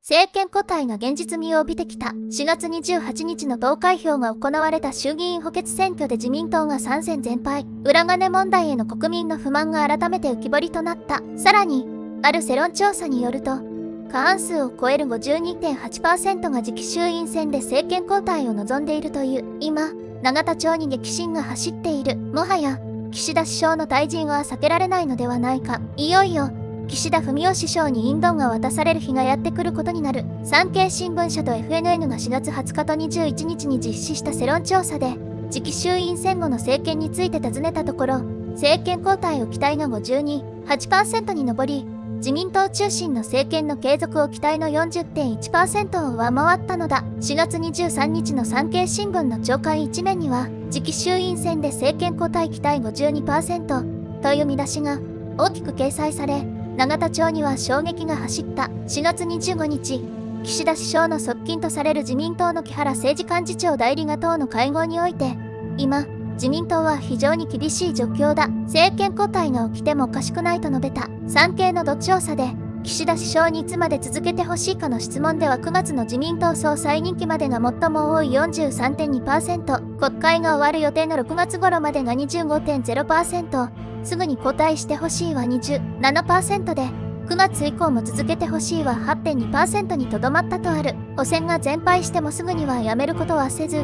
政権交代が現実味を帯びてきた。4月28日の投開票が行われた衆議院補欠選挙で自民党が3戦全敗。裏金問題への国民の不満が改めて浮き彫りとなった。さらに、ある世論調査によると、過半数を超える 52.8% が次期衆院選で政権交代を望んでいるという。今、永田町に激震が走っている。もはや、岸田首相の退陣は避けられないのではないか。いよいよ、岸田文雄首相に引導が渡される日がやってくることになる。産経新聞社と FNN が4月20日と21日に実施した世論調査で、次期衆院選後の政権について尋ねたところ、政権交代を期待が 52.8% に上り、自民党中心の政権の継続を期待の 40.1% を上回ったのだ。4月23日の産経新聞の朝刊一面には、次期衆院選で政権交代期待 52% という見出しが大きく掲載され、永田町には衝撃が走った。4月25日、岸田首相の側近とされる自民党の木原政治幹事長代理が党の会合において、今、自民党は非常に厳しい状況だ。政権交代が起きてもおかしくないと述べた。産経の調査で、岸田首相にいつまで続けてほしいかの質問では9月の自民党総裁任期までが最も多い 43.2%、国会が終わる予定の6月頃までが 25.0%、すぐに交代してほしいは 27% で、9月以降も続けてほしいは 8.2% にとどまったとある。補選が全敗してもすぐにはやめることはせず、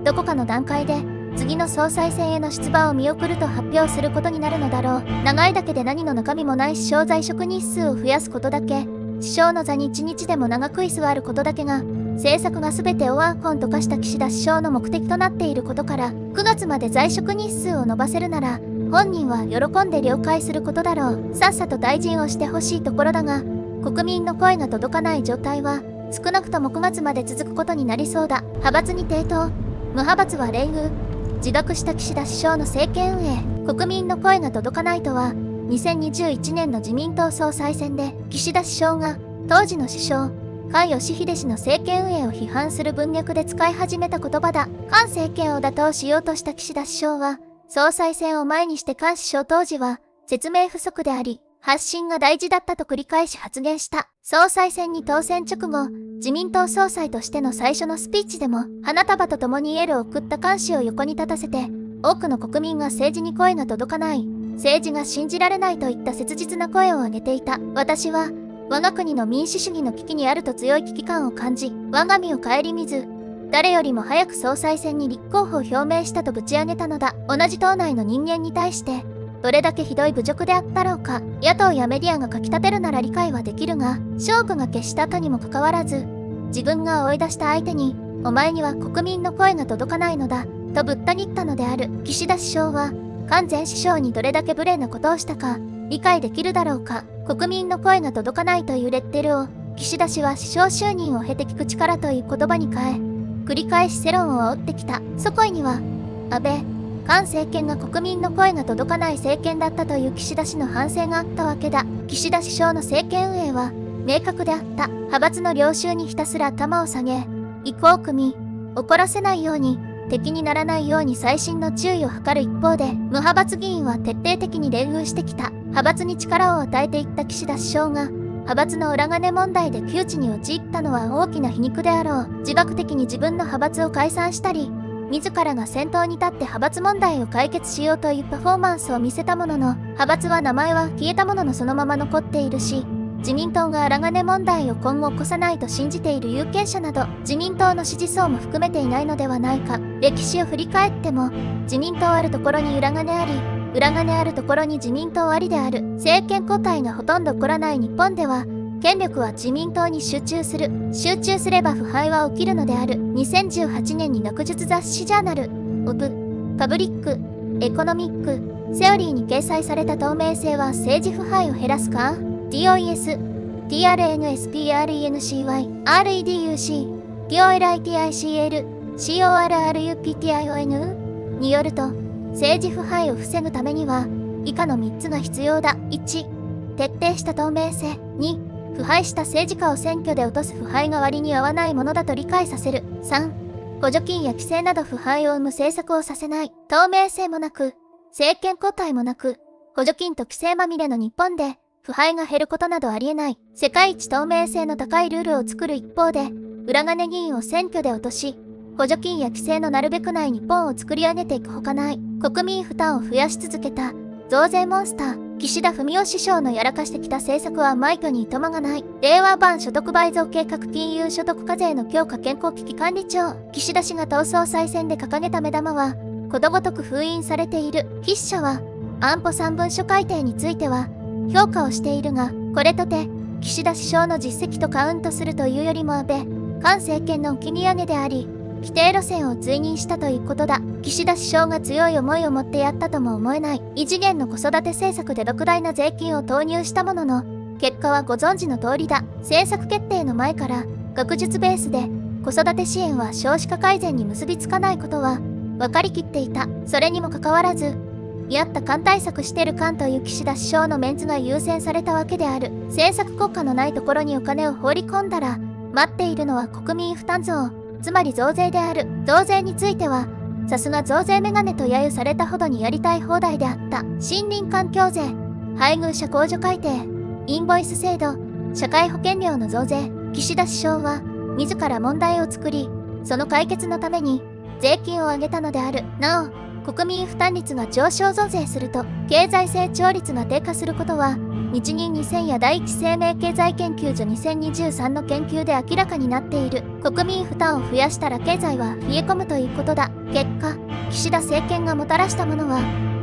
どこかの段階で、次の総裁選への出馬を見送ると発表することになるのだろう。長いだけで何の中身もない首相在職日数を増やすことだけ、首相の座に1日でも長く居座ることだけが、政策が全てオワコンと化した岸田首相の目的となっていることから、9月まで在職日数を延ばせるなら、本人は喜んで了解することだろう。さっさと退陣をしてほしいところだが、国民の声が届かない状態は、少なくとも9月まで続くことになりそうだ。派閥に抵当、無派閥は冷遇。自覚した岸田首相の政権運営、国民の声が届かないとは、2021年の自民党総裁選で、岸田首相が、当時の首相、菅義偉氏の政権運営を批判する文脈で使い始めた言葉だ。菅政権を打倒しようとした岸田首相は、総裁選を前にして菅首相当時は、説明不足であり、発信が大事だったと繰り返し発言した。総裁選に当選直後、自民党総裁としての最初のスピーチでも、花束と共にエールを送った菅氏を横に立たせて、多くの国民が政治に声が届かない、政治が信じられないといった切実な声を上げていた。私は、我が国の民主主義の危機にあると強い危機感を感じ、我が身を顧みず、誰よりも早く総裁選に立候補を表明したとぶち上げたのだ。同じ党内の人間に対して、どれだけひどい侮辱であったろうか。野党やメディアが書き立てるなら理解はできるが、勝負が決した後にもかかわらず、自分が追い出した相手に、お前には国民の声が届かないのだ、とぶった切ったのである。岸田首相は、菅前首相にどれだけ無礼なことをしたか、理解できるだろうか。国民の声が届かないというレッテルを、岸田氏は首相就任を経て聞く力という言葉に変え、繰り返し世論を煽ってきた。そこいには、安倍、菅政権が国民の声が届かない政権だったという岸田氏の反省があったわけだ。岸田首相の政権運営は明確であった。派閥の領袖にひたすら頭を下げ、意向を組み、怒らせないように、敵にならないように細心の注意を図る一方で、無派閥議員は徹底的に冷遇してきた。派閥に力を与えていった岸田首相が、派閥の裏金問題で窮地に陥ったのは大きな皮肉であろう。自爆的に自分の派閥を解散したり、自らが先頭に立って派閥問題を解決しようというパフォーマンスを見せたものの、派閥は名前は消えたもののそのまま残っているし、自民党が裏金問題を今後起こさないと信じている有権者など、自民党の支持層も含めていないのではないか。歴史を振り返っても、自民党あるところに裏金あり、裏金あるところに自民党ありである。政権交代がほとんど起こらない日本では、権力は自民党に集中する。集中すれば腐敗は起きるのである。2018年に学術雑誌ジャーナル、オブ、パブリック、エコノミック、セオリーに掲載された透明性は政治腐敗を減らすか ?TOES、TRNSPRENCY、REDUC、POLITICL、CORRUPTION によると、政治腐敗を防ぐためには、以下の3つが必要だ。1、徹底した透明性。2、腐敗した政治家を選挙で落とす腐敗が割に合わないものだと理解させる。3、補助金や規制など腐敗を生む政策をさせない。透明性もなく、政権交代もなく、補助金と規制まみれの日本で、腐敗が減ることなどありえない。世界一透明性の高いルールを作る一方で、裏金議員を選挙で落とし、補助金や規制のなるべくない日本を作り上げていくほかない。国民負担を増やし続けた増税モンスター、岸田文雄首相のやらかしてきた政策は枚挙にいとまがない。令和版所得倍増計画、金融所得課税の強化、健康危機管理庁。岸田氏が党総裁選で掲げた目玉はことごとく封印されている。筆者は安保3文書改定については評価をしているが、これとて岸田首相の実績とカウントするというよりも安倍菅政権のお気に上げであり、規定路線を追認したということだ。岸田首相が強い思いを持ってやったとも思えない。異次元の子育て政策で莫大な税金を投入したものの、結果はご存知の通りだ。政策決定の前から学術ベースで子育て支援は少子化改善に結びつかないことは分かりきっていた。それにもかかわらず、やった官対策してる官という岸田首相のメンツが優先されたわけである。政策効果のないところにお金を放り込んだら、待っているのは国民負担増、つまり増税である。増税については、さすが増税メガネと揶揄されたほどにやりたい放題であった。森林環境税、配偶者控除改定、インボイス制度、社会保険料の増税。岸田首相は、自ら問題を作り、その解決のために、税金を上げたのである。なお、国民負担率が上昇増税すると、経済成長率が低下することは、日銀2000や第一生命経済研究所2023の研究で明らかになっている。国民負担を増やしたら経済は冷え込むということだ。結果、岸田政権がもたらしたものは、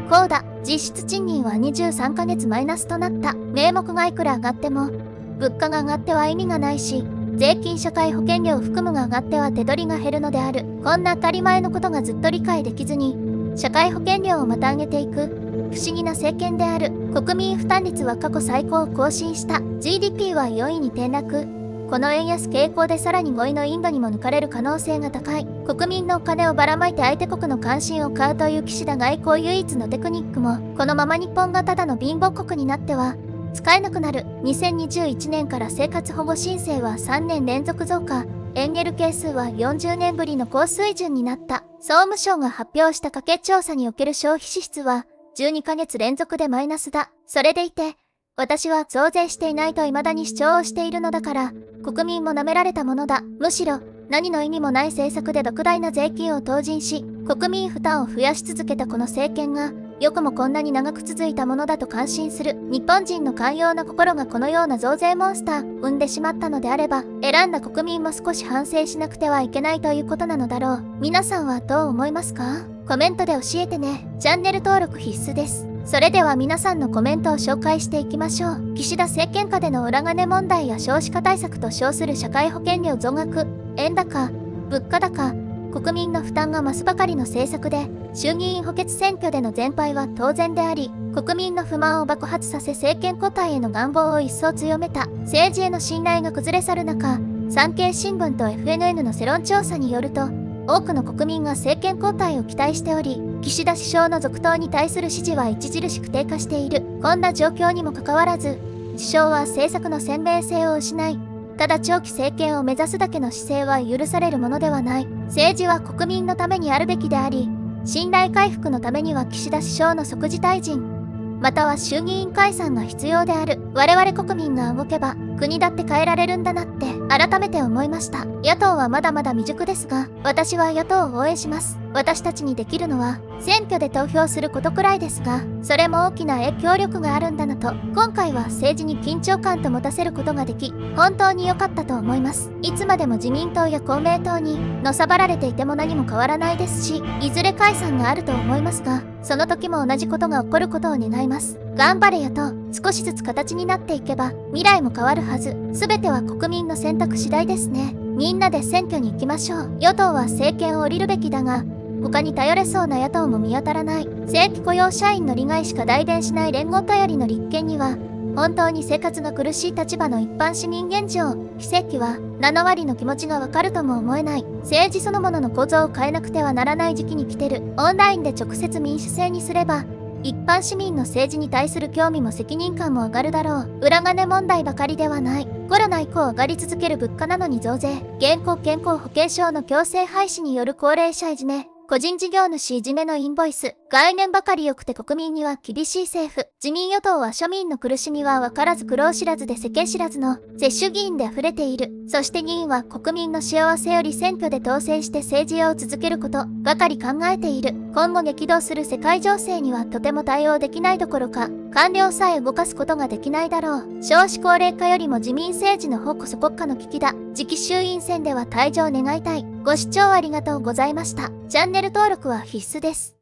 こうだ。実質賃金は23ヶ月マイナスとなった。名目がいくら上がっても、物価が上がっては意味がないし、税金社会保険料を含むが上がっては手取りが減るのである。こんな当たり前のことがずっと理解できずに、社会保険料をまた上げていく。不思議な政権である。国民負担率は過去最高を更新した。GDP は4位に転落。この円安傾向でさらに5位のインドにも抜かれる可能性が高い。国民のお金をばらまいて相手国の関心を買うという岸田外交唯一のテクニックも、このまま日本がただの貧乏国になっては使えなくなる。2021年から生活保護申請は3年連続増加。エンゲル係数は40年ぶりの高水準になった。総務省が発表した家計調査における消費支出は12ヶ月連続でマイナスだ。それでいて、私は増税していないと未だに主張をしているのだから、国民も舐められたものだ。むしろ、何の意味もない政策で莫大な税金を投入し、国民負担を増やし続けたこの政権が、よくもこんなに長く続いたものだと感心する。日本人の寛容な心がこのような増税モンスター生んでしまったのであれば、選んだ国民も少し反省しなくてはいけないということなのだろう。皆さんはどう思いますか？コメントで教えてね。チャンネル登録必須です。それでは皆さんのコメントを紹介していきましょう。岸田政権下での裏金問題や少子化対策と称する社会保険料増額、円高、物価高、国民の負担が増すばかりの政策で、衆議院補欠選挙での全敗は当然であり、国民の不満を爆発させ政権交代への願望を一層強めた。政治への信頼が崩れ去る中、産経新聞と FNN の世論調査によると、多くの国民が政権交代を期待しており、岸田首相の続投に対する支持は著しく低下している。こんな状況にもかかわらず、首相は政策の鮮明性を失い、ただ長期政権を目指すだけの姿勢は許されるものではない。政治は国民のためにあるべきであり、信頼回復のためには岸田首相の即時退陣、または衆議院解散が必要である。我々国民が動けば、国だって変えられるんだなって改めて思いました。野党はまだまだ未熟ですが、私は野党を応援します。私たちにできるのは選挙で投票することくらいですが、それも大きな影響力があるんだなと、今回は政治に緊張感と持たせることができ、本当に良かったと思います。いつまでも自民党や公明党にのさばられていても何も変わらないですし、いずれ解散があると思いますが、その時も同じことが起こることを願います。頑張れ野党。少しずつ形になっていけば未来も変わるはず。全ては国民の選択次第ですね。みんなで選挙に行きましょう。与党は政権を降りるべきだが、他に頼れそうな野党も見当たらない。正規雇用社員の利害しか代弁しない連合頼りの立憲には、本当に生活が苦しい立場の一般市民現状、非正規は7割の気持ちがわかるとも思えない。政治そのものの構造を変えなくてはならない時期に来てる。オンラインで直接民主制にすれば、一般市民の政治に対する興味も責任感も上がるだろう。裏金問題ばかりではない。コロナ以降上がり続ける物価なのに増税。現行健康保険証の強制廃止による高齢者いじめ。個人事業主いじめのインボイス、概念ばかり良くて国民には厳しい政府。自民与党は庶民の苦しみは分からず苦労知らずで世間知らずの接種議員で溢れている。そして議員は国民の幸せより選挙で当選して政治を続けることばかり考えている。今後激動する世界情勢にはとても対応できないどころか、官僚さえ動かすことができないだろう。少子高齢化よりも自民政治の方こそ国家の危機だ。次期衆院選では退場願いたい。ご視聴ありがとうございました。チャンネル登録は必須です。